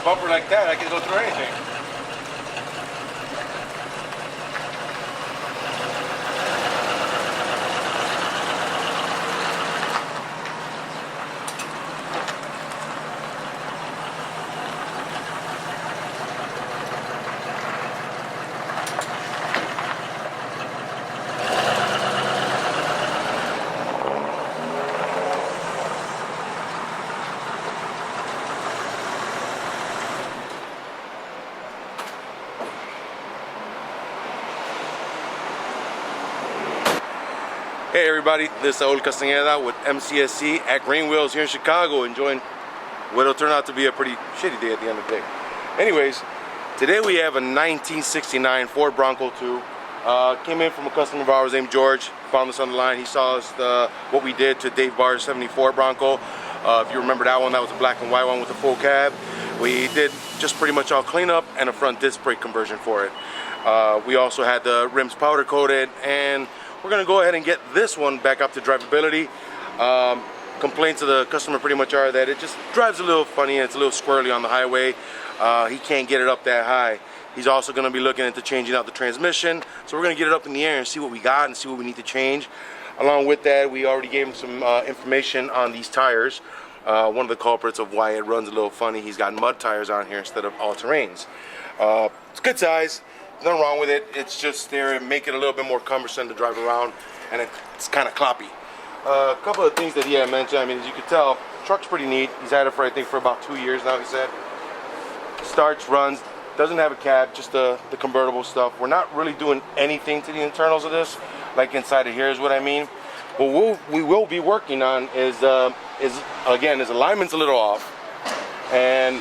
a bumper like that, I can go through anything. Hey everybody, this is Saul Castañeda with MCSC at Green Wheels here in Chicago, enjoying what'll turn out to be a pretty shitty day at the end of the day. Anyways, today we have a 1969 Ford Bronco 2. Came in from a customer of ours named George, found us on the line. He saw us what we did to Dave Barr's 74 Bronco. If you remember that one, that was a black and white one with a full cab. We did just pretty much all cleanup and a front disc brake conversion for it. We also had the rims powder coated, and we're going to go ahead and get this one back up to drivability. Complaints of the customer pretty much are that it just drives a little funny and it's a little squirrely on the highway. He can't get it up that high. He's also going to be looking into changing out the transmission. So we're going to get it up in the air and see what we got and see what we need to change. Along with that, we already gave him some information on these tires. One of the culprits of why it runs a little funny, he's got mud tires on here instead of all-terrains. It's good size. Nothing wrong with it. It's just there and make it a little bit more cumbersome to drive around, and it's kind of cloppy. A couple of things that he had mentioned. I mean, as you can tell, truck's pretty neat. He's had it for I think for about 2 years now. He said starts, runs, doesn't have a cab, just the convertible stuff. We're not really doing anything to the internals of this, like inside of here is what I mean. What we will be working on is again, his alignment's a little off, and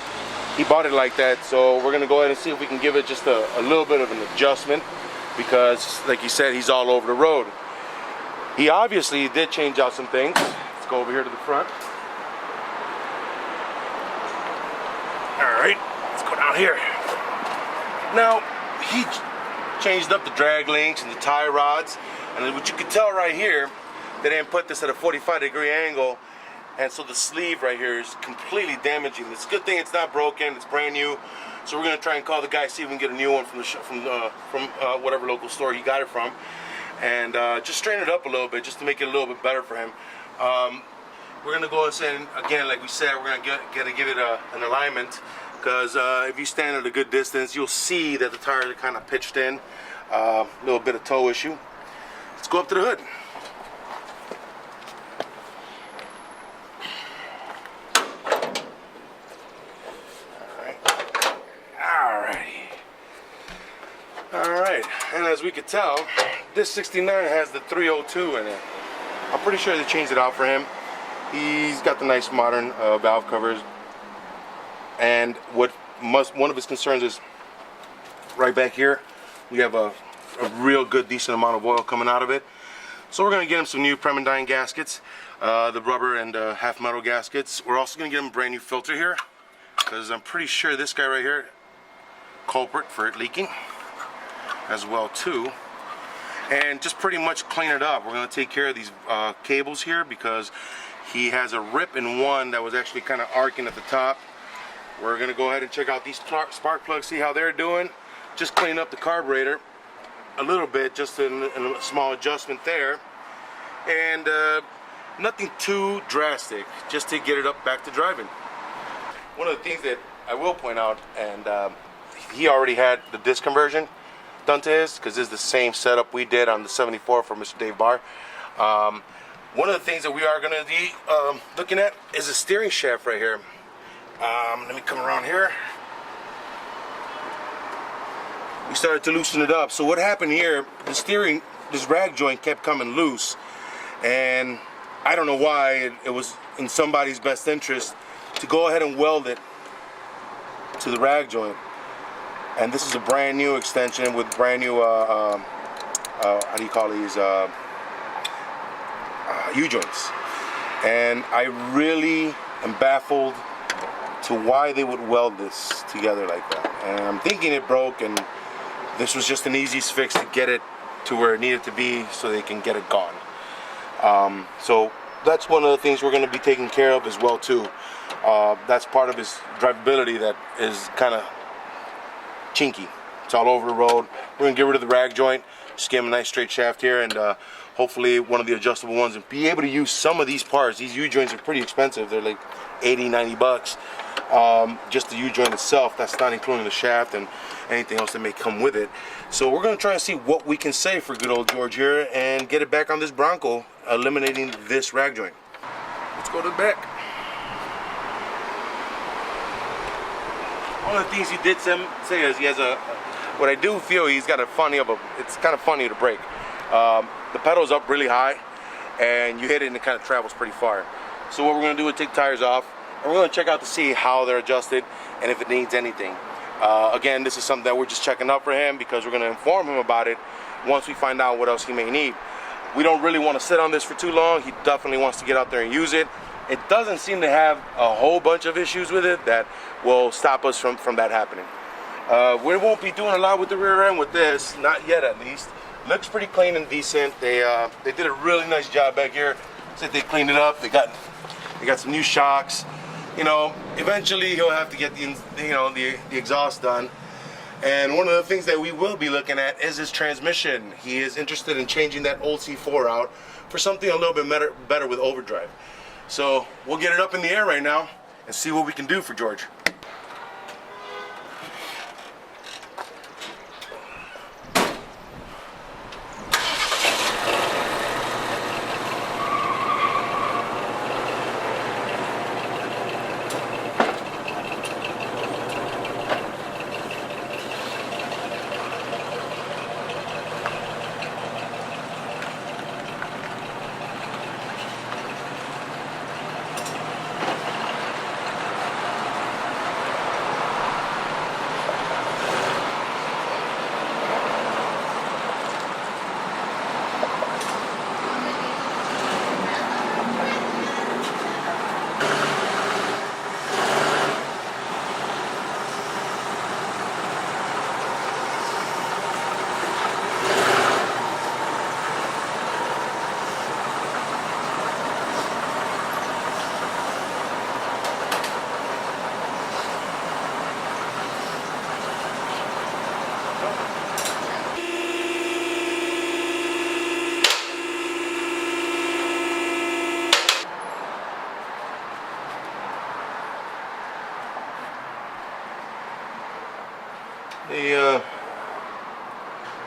he bought it like that, so we're going to go ahead and see if we can give it just a little bit of an adjustment, because like he said, he's all over the road. He obviously did change out some things. Let's go over here to the front. Alright, let's go down here. Now, he changed up the drag links and the tie rods, and what you can tell right here, they didn't put this at a 45-degree angle, and so the sleeve right here is completely damaging. It's a good thing it's not broken, it's brand new. So we're gonna try and call the guy, see if we can get a new one from whatever local store he got it from, and just straighten it up a little bit, just to make it a little bit better for him. We're gonna go and say, again, like we said, we're gonna give it an alignment, because if you stand at a good distance, you'll see that the tires are kind of pitched in, a little bit of toe issue. Let's go up to the hood. Alright, and as we could tell, this 69 has the 302 in it. I'm pretty sure they changed it out for him. He's got the nice modern valve covers, and one of his concerns is right back here. We have a real good, decent amount of oil coming out of it. So we're going to get him some new Premendine gaskets, the rubber and half metal gaskets. We're also going to get him a brand new filter here, because I'm pretty sure this guy right here, culprit for it leaking as well too, and just pretty much clean it up. We're going to take care of these cables here, because he has a rip in one that was actually kind of arcing at the top. We're going to go ahead and check out these spark plugs, see how they're doing. Just clean up the carburetor a little bit, just in a small adjustment there, and nothing too drastic, just to get it up back to driving. One of the things that I will point out, and he already had the disc conversion done to his, because this is the same setup we did on the 74 for Mr. Dave Barr. One of the things that we are going to be looking at is a steering shaft right here. Let me come around here. We started to loosen it up. So what happened here, the steering, this rag joint kept coming loose, and I don't know why. It was in somebody's best interest to go ahead and weld it to the rag joint. And this is a brand new extension with brand new, how do you call these, U-joints. And I really am baffled to why they would weld this together like that. And I'm thinking it broke, and this was just an easy fix to get it to where it needed to be so they can get it gone. So that's one of the things we're going to be taking care of as well too. That's part of his drivability that is kind of chinky. It's all over the road. We're going to get rid of the rag joint, just give him a nice straight shaft here, and hopefully one of the adjustable ones, and be able to use some of these parts. These U-joints are pretty expensive. They're like 80, 90 bucks. Just the U-joint itself. That's not including the shaft and anything else that may come with it. So we're going to try and see what we can save for good old George here and get it back on this Bronco, eliminating this rag joint. Let's go to the back. One of the things he did say is he has a, what I do feel he's got a funny of a, it's kind of funny to brake. The pedal's up really high and you hit it and it kind of travels pretty far. So what we're going to do is take tires off and we're going to check out to see how they're adjusted and if it needs anything. Again, this is something that we're just checking up for him because we're going to inform him about it once we find out what else he may need. We don't really want to sit on this for too long. He definitely wants to get out there and use it. It doesn't seem to have a whole bunch of issues with it that will stop us from that happening. We won't be doing a lot with the rear end with this, not yet at least. Looks pretty clean and decent. They did a really nice job back here. Said they cleaned it up. They got some new shocks. You know, eventually he'll have to get the exhaust done. And one of the things that we will be looking at is his transmission. He is interested in changing that old C4 out for something a little bit better with overdrive. So we'll get it up in the air right now and see what we can do for George.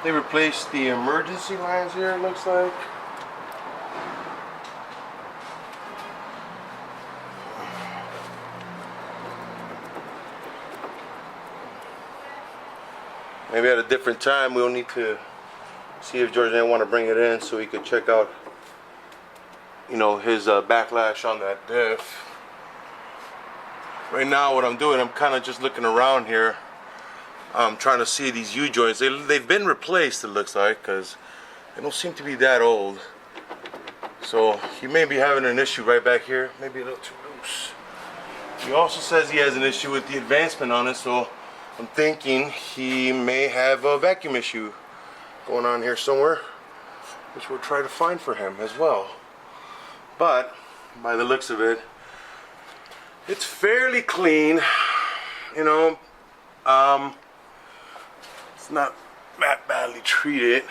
They replaced the emergency lines here, it looks like. Maybe at a different time we'll need to see if George didn't want to bring it in so he could check out, you know, his backlash on that diff. Right now what I'm doing, I'm kind of just looking around here. I'm trying to see these U-joints. They've been replaced, it looks like, because they don't seem to be that old. So he may be having an issue right back here, maybe a little too loose. He also says he has an issue with the advancement on it, so I'm thinking he may have a vacuum issue going on here somewhere, which we'll try to find for him as well. But by the looks of it, it's fairly clean, you know. It's not that badly treated,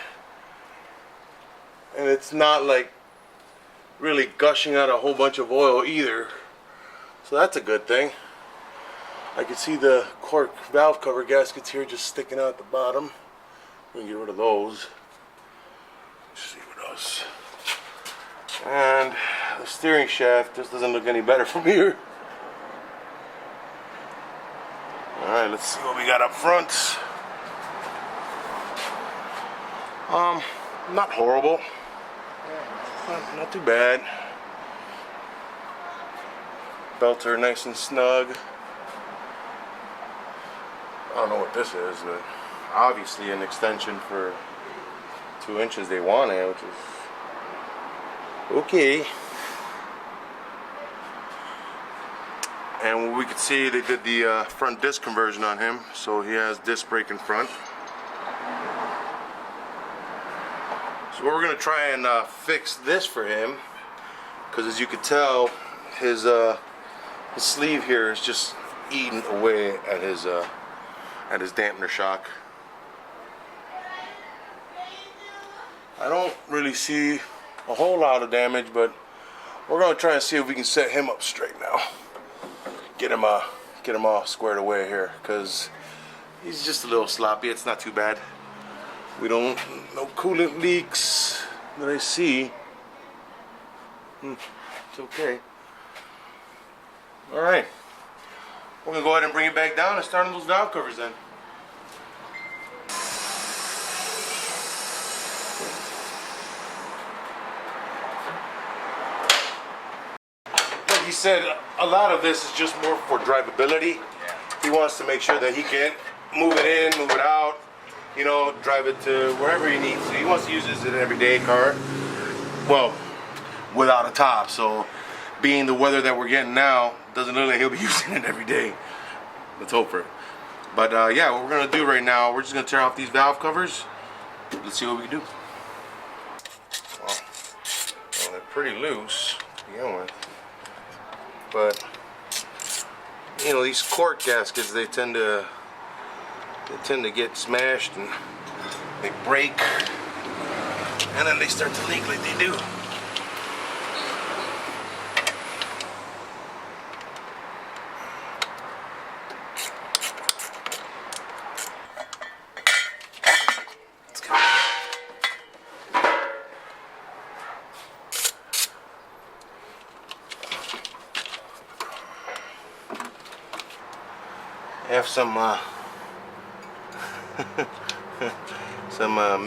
and it's not like really gushing out a whole bunch of oil either, so that's a good thing. I can see the cork valve cover gaskets here just sticking out at the bottom. We can get rid of those. Let's see what else. And the steering shaft just doesn't look any better from here. Alright, let's see what we got up front. Not horrible. Not too bad. Belts are nice and snug. I don't know what this is, but obviously an extension for 2 inches they wanted, which is okay. And what we could see, they did the front disc conversion on him, so he has disc brake in front. So we're going to try and fix this for him because as you can tell, his sleeve here is just eating away at his dampener shock. I don't really see a whole lot of damage, but we're gonna try and see if we can set him up straight now. Get him all squared away here, because he's just a little sloppy. It's not too bad. No coolant leaks that I see. It's okay. All right, we're gonna go ahead and bring it back down and start on those valve covers then. Like he said, a lot of this is just more for drivability. He wants to make sure that he can move it in, move it out, you know, drive it to wherever he needs. So he wants to use this as an everyday car. Well, without a top. So being the weather that we're getting now, doesn't look like he'll be using it every day. Let's hope for it. But yeah, what we're gonna do right now, we're just gonna tear off these valve covers. Let's see what we can do. Well, they're pretty loose to begin with. But you know, these cork gaskets, they tend to get smashed and they break, and then they start to leak like they do. I have some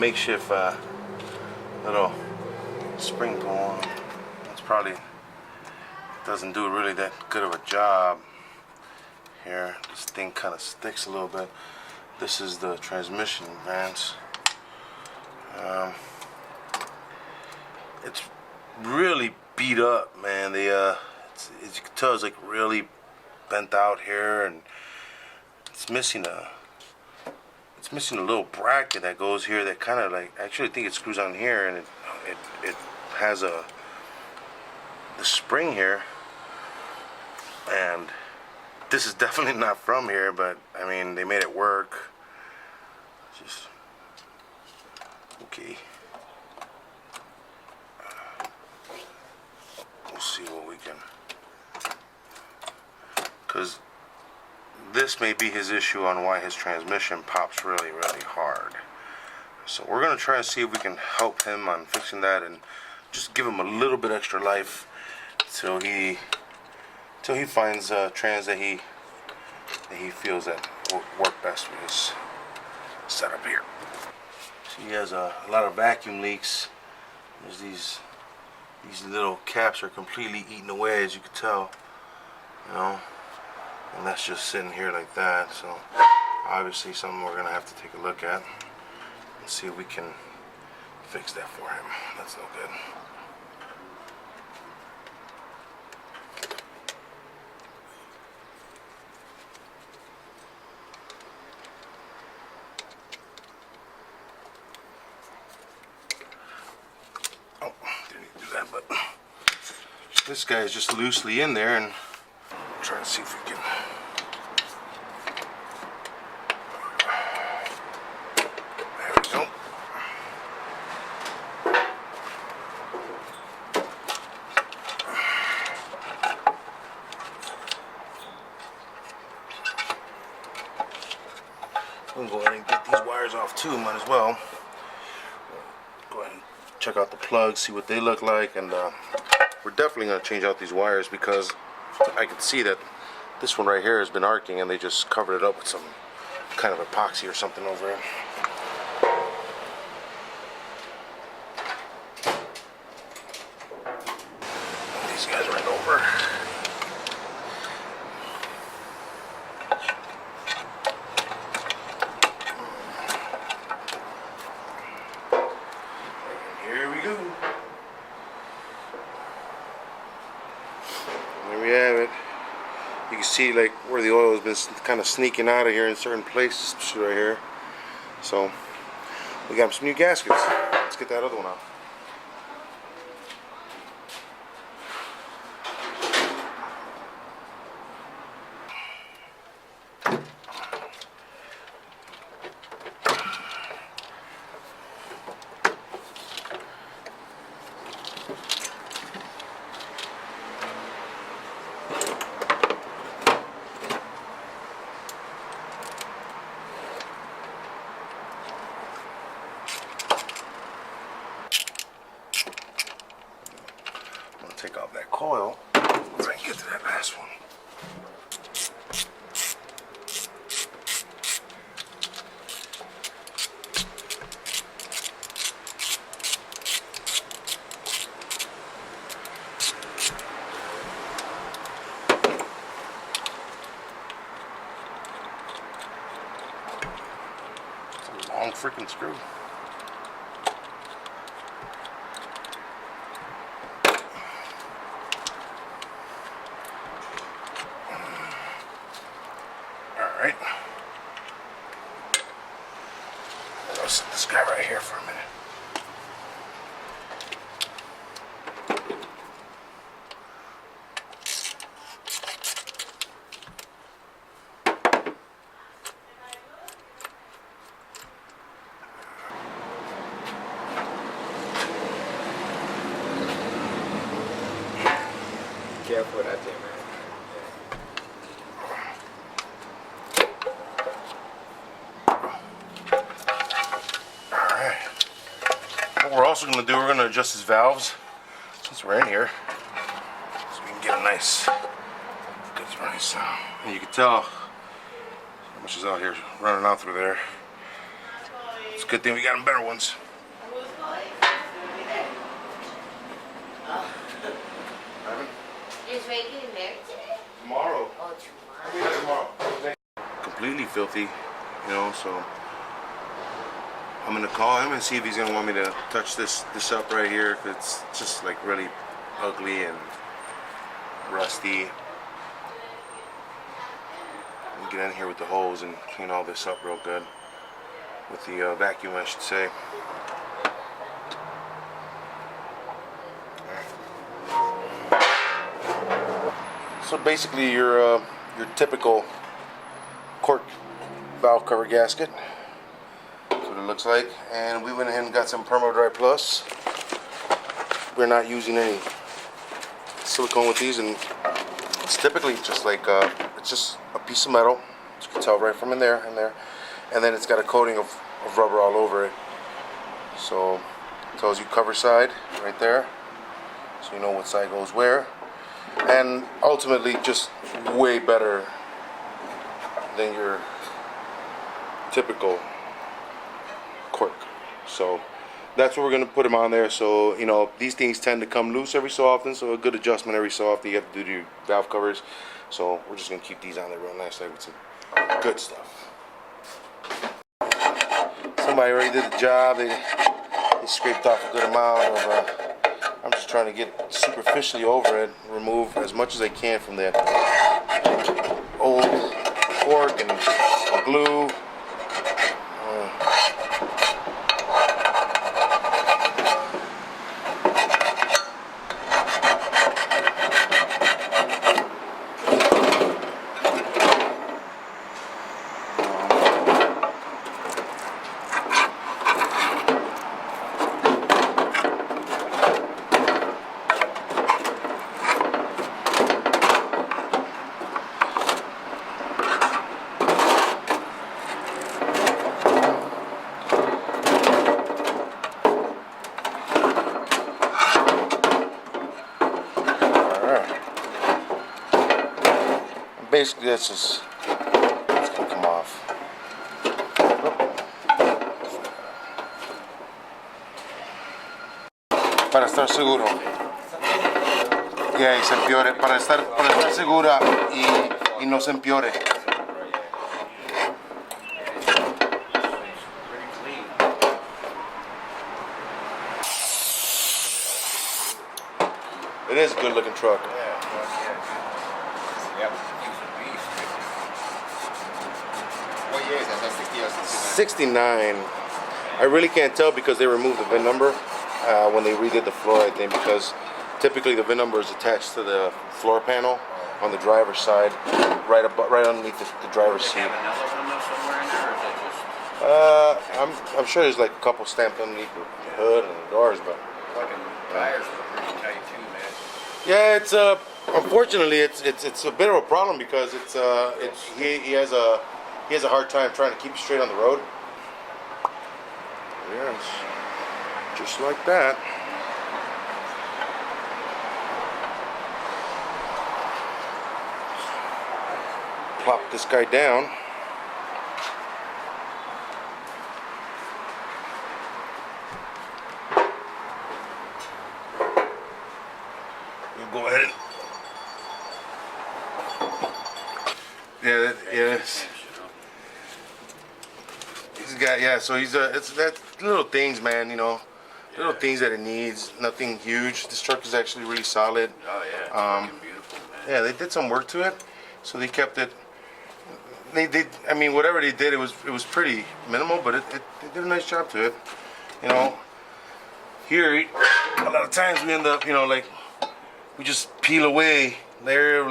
makeshift little spring pull on. It's probably doesn't do really that good of a job here. This thing kind of sticks a little bit. This is the transmission vents. It's really beat up, man. As you can tell, it's like really bent out here, and it's missing a little bracket that goes here that kind of like, actually I think it screws on here, and it has the spring here, and this is definitely not from here, but I mean they made it work. Just okay. We'll see what we can, because this may be his issue on why his transmission pops really, really hard. So we're gonna try and see if we can help him on fixing that and just give him a little bit extra life till he finds a trans that he feels that will work best with his setup here. So he has a lot of vacuum leaks. There's these little caps are completely eaten away, as you can tell, you know. And that's just sitting here like that, so obviously something we're gonna have to take a look at and see if we can fix that for him. That's no good. Oh, didn't need to do that, but this guy is just loosely in there, and I'm trying to see if we can. I'm going to go ahead and get these wires off too, might as well. Go ahead and check out the plugs, see what they look like, and we're definitely going to change out these wires, because I can see that this one right here has been arcing and they just covered it up with some kind of epoxy or something over it. These guys right over. Here we go. There we have it. You can see like where the oil has been kind of sneaking out of here in certain places, right here. So we got some new gaskets. Let's get that other one off. last one. It's a long freaking screw. Alright. I'll set this guy right here for a minute. Careful with that thing, man. What we're also going to do, we're going to adjust his valves since we're in here, so we can get a nice good running sound. And you can tell how much is out here running out through there. It's a good thing we got them better ones. Is Ray getting married today? Tomorrow. Oh, tomorrow. Tomorrow. Completely filthy, you know, so I'm gonna call him and see if he's gonna want me to touch this up right here, because it's just like really ugly and rusty. And get in here with the hose and clean all this up real good with the vacuum, I should say. So basically your typical cork valve cover gasket. That's what it looks like. And we went ahead and got some Perma Dry Plus. We're not using any silicone with these, and it's typically just like it's just a piece of metal. You can tell right from in there and there, and then it's got a coating of rubber all over it. So it tells you cover side right there, so you know what side goes where. And ultimately just way better than your typical cork. So that's what we're going to put them on there. So, you know, these things tend to come loose every so often, so a good adjustment every so often. You have to do your valve covers. So we're just going to keep these on there real nice, like with some good stuff. Somebody already did the job. They scraped off a good amount of I'm just trying to get superficially over it, remove as much as I can from that old cork and glue. Basically, that's just it's gonna come off. Para estar seguro. Y se empeore. Para estar segura y no se empeore. It is a good looking truck. Yep. 69. I really can't tell because they removed the VIN number when they redid the floor, I think, because typically the VIN number is attached to the floor panel on the driver's side, right underneath the driver's seat. I'm sure there's like a couple stamped underneath the hood and the doors, but Fucking tires are pretty tight too, man. yeah, it's unfortunately it's a bit of a problem because he has a hard time trying to keep it straight on the road. Yes, just like that. plop this guy down. We'll go ahead and he's got, so he's it's that little things, man, you know, little things that it needs, nothing huge. This truck is actually really solid. Oh yeah, it's fucking beautiful, man. Yeah, they did some work to it, so they kept it. They did. I mean, whatever they did, it was pretty minimal, but they did a nice job to it. You know, here a lot of times we end up, you know, like we just peel away layer of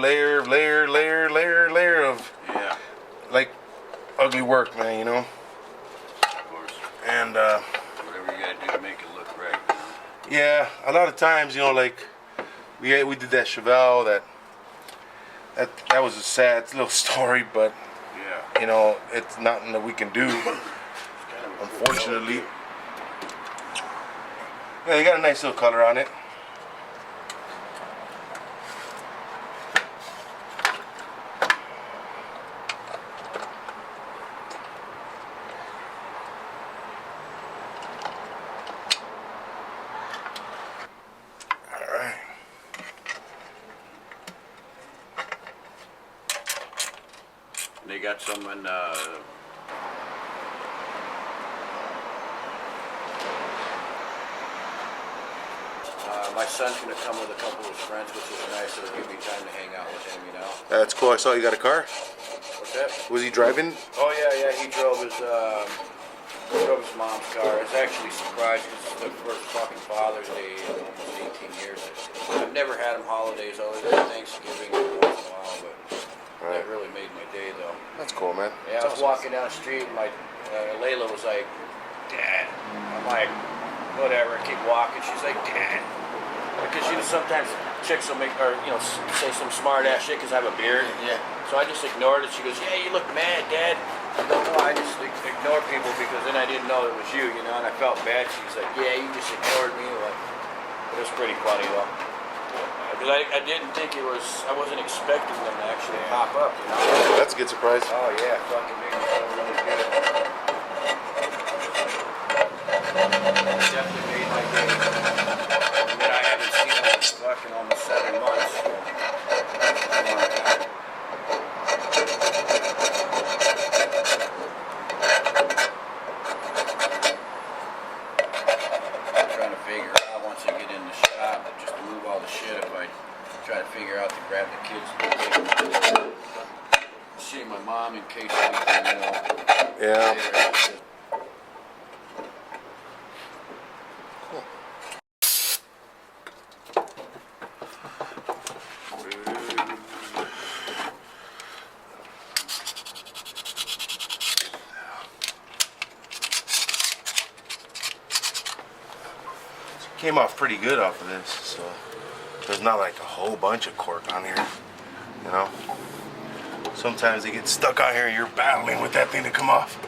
like ugly work, man. You know. Of course. And whatever you gotta do to make it look right. You know? yeah, a lot of times, you know, like we did that Chevelle. That was a sad little story, but Yeah. you know, it's nothing that we can do, unfortunately. Yeah, they got a nice little color on it. Alright. They got some in my son's gonna come with a couple of his friends, which is nice. It'll give me time to hang out with him, you know. That's cool. I saw you got a car. What's that? Was he driving? Oh yeah, he drove his mom's car. It's actually surprised because it's the first fucking Father's Day in almost 18 years. I've never had him holidays other than Thanksgiving once in a while, but that really made my day though. That's cool, man. Yeah, That's I was awesome. walking down the street and my Layla was like, "Dad." I'm like, "Whatever." I keep walking. She's like, "Dad." Because you know sometimes chicks will make or say some smart ass shit because I have a beard. Yeah. So I just ignored it. She goes, "Yeah, you look mad, Dad." I go, "No, I just ignore people because then I didn't know it was you, you know." And I felt bad. She was like, "Yeah, you just ignored me." Like, it was pretty funny though. Because I didn't think it was. I wasn't expecting them to actually pop up, you know. That's a good surprise. Oh yeah, fucking made me feel really good. Definitely made my day. I mean, I haven't seen him in fucking almost 7 months. So. I'm trying to figure out once I get in the shop, just to move all the shit. If I try to figure out to grab the kids and see my mom in case anything, Yeah. Came off pretty good off of this, so there's not like a whole bunch of cork on here, you know. Sometimes they get stuck on here and you're battling with that thing to come off.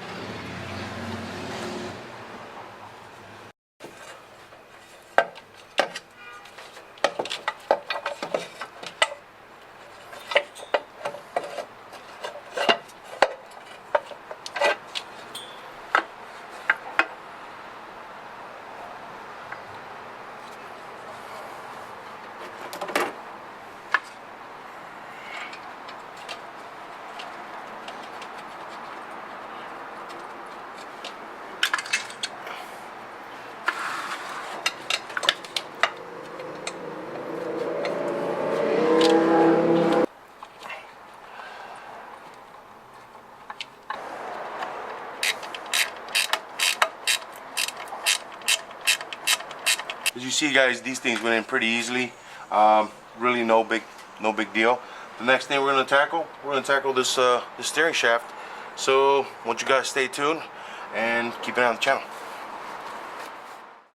As you see, guys, these things went in pretty easily. Really no big deal. The next thing we're going to tackle this this steering shaft. So, I want you guys to stay tuned and keep an eye on the channel.